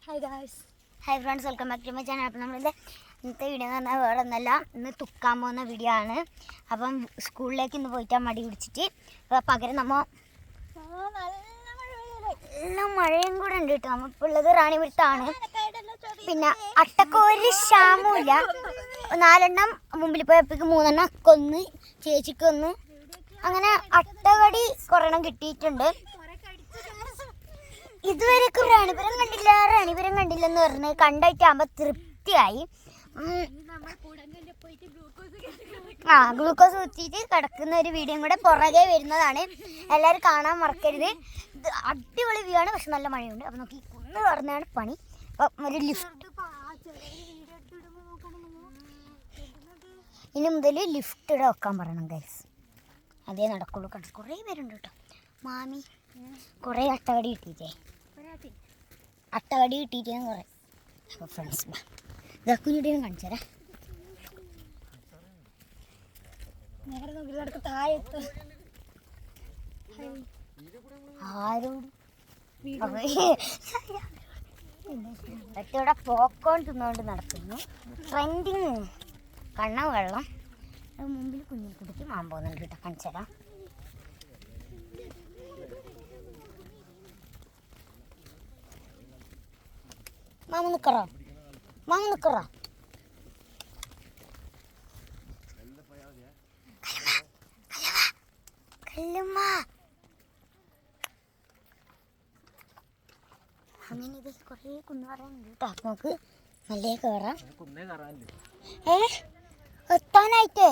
Hi friends, welcome back to my channel. അപ്പം നമ്മളിത് ഇന്നത്തെ വീഡിയോ എന്ന് പറഞ്ഞാൽ വേറെ ഒന്നല്ല, ഇന്ന് തുക്കാൻ പോകുന്ന വീഡിയോ ആണ്. അപ്പം സ്കൂളിലേക്ക് ഇന്ന് പോയിട്ടാൽ മടി പിടിച്ചിട്ട് പകരം നമ്മൾ നല്ല മഴയും കൂടെ ഉണ്ട് കേട്ടോ. നമ്മളിപ്പോൾ ഉള്ളത് റാണിപുരത്താണ്. പിന്നെ അട്ടക്ക് ഒരു ക്ഷാമമില്ല. 4 എണ്ണം മുമ്പിൽ പോയപ്പോഴേക്ക് 3 എണ്ണം കൊന്ന്, ചേച്ചിക്കൊന്ന്, അങ്ങനെ അട്ടകടി കുറെണ്ണം കിട്ടിയിട്ടുണ്ട്. ഇതുവരെയൊക്കെ റാണിപുരം കണ്ടില്ലെന്ന് പറഞ്ഞ് കണ്ടായിട്ടാകുമ്പോൾ തൃപ്തിയായി. ഗ്ലൂക്കോസ് കുത്തിയിട്ട് കിടക്കുന്ന ഒരു വീഡിയോ കൂടെ പുറകെ വരുന്നതാണ്. എല്ലാവരും കാണാൻ മറക്കരുത്. ഇത് അടിപൊളി വ്യൂ ആണ്, പക്ഷെ നല്ല മഴയുണ്ട്. അപ്പം നമുക്ക് ഈ കുന്ന് പറഞ്ഞാണ് പണി. അപ്പം ഒരു ലിഫ്റ്റ്, ഇനി മുതൽ ലിഫ്റ്റ് ഇവിടെ വെക്കാൻ പറയണം ഗൈസ്. അതേ നടക്കുള്ളൂ. കുറേ പേരുണ്ട് കേട്ടോ. മാമി കുറേ അട്ടകടി കിട്ടിയിട്ടേ കുറേ. അപ്പോൾ ഫ്രണ്ട്സ് ഇതൊക്കെ ഞാൻ കാണിച്ചു തരാം. ആരോട് ഇവിടെ പോപ്കോൺ തിന്നുകൊണ്ട് നടക്കുന്നു. ട്രെൻഡിങ് കണ്ണ വെള്ളം. അത് മുമ്പിൽ കുഞ്ഞു കുടിക്ക് മാൻ പോകുന്നുണ്ട് കേട്ടോ. കാണിച്ചു തരാം. മാമ നിക്കറ അങ്ങനെ ഇത് കുറേ കുന്ന് പറയാനുണ്ട് കേട്ടോ. നമുക്ക് നല്ല കയറാം. എത്താനായിട്ടേ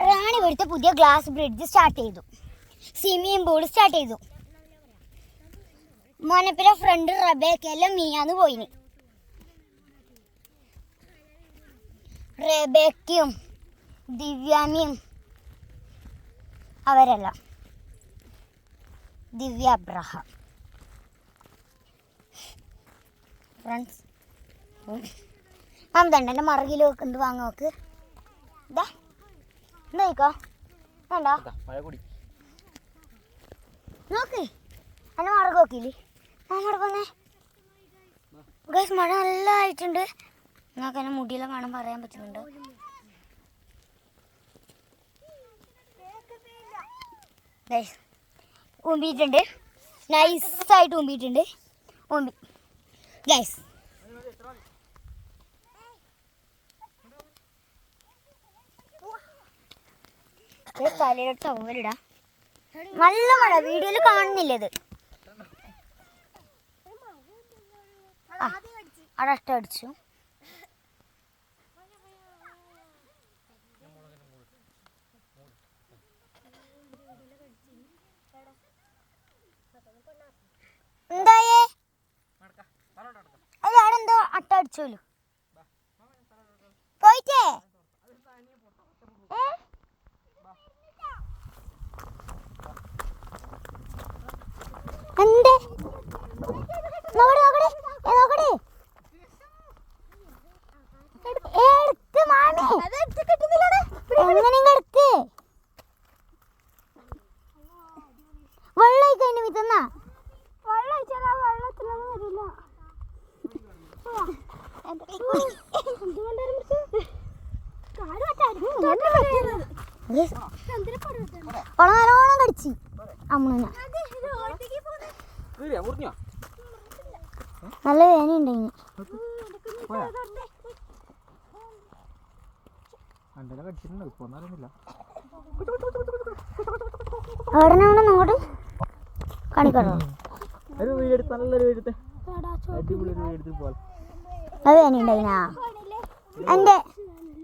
റാണിപുരത്തെ പുതിയ ഗ്ലാസ് ബ്രിഡ്ജ് സ്റ്റാർട്ട് ചെയ്തു. സ്വിമ്മിംഗ് പൂൾ സ്റ്റാർട്ട് ചെയ്തു. മോനപ്പിലെ ഫ്രണ്ട് റബേക്കെല്ലാം മീയാന്ന് പോയിന്. റബേക്കയും ദിവ്യാമിയും അവരെല്ലാം. ദിവ്യ അബ്രഹാം ഫ്രണ്ട്സ്. മാമതണ്ടൻ്റെ മറുകിൽ എന്ത് വാങ്ങ നോക്ക്. ഇതാ നോക്കോ, വേണ്ട നോക്ക്. അല്ല മറക് നോക്കില്ലേ മാമടെ പോന്നേ ഗൈസ്. മഴ നല്ല ആയിട്ടുണ്ട്. നിങ്ങൾക്ക് എന്നെ മുടിയെല്ലാം കാണാൻ പറയാൻ പറ്റുന്നുണ്ടോ? ഗൈസ് ഊമ്പിയിട്ടുണ്ട്, നൈസായിട്ട് ഊമ്പിയിട്ടുണ്ട്. ഊമ്പി ഗൈസ്. തലയിലോട്ട് ടവലിടാം. നല്ല മഴ, വീഡിയോയിൽ കാണുന്നില്ല. ഇത് അവിടെ അട്ട അടിച്ചു. എന്തായേ അല്ല അവിടെ എന്തോ അട്ട അടിച്ചോലു പോയിട്ടേ. എന്ത് നോക്കട്ടെ വെള്ളം കഴിഞ്ഞു വിത്തന്നാ. നല്ലോണം കടിച്ച് അമ്മ. നല്ല വേനയുണ്ടായിന്. അവിടെ അങ്ങോട്ട് കാണിക്കാറോ? അത് വേനയുണ്ടായിനാ. എൻ്റെ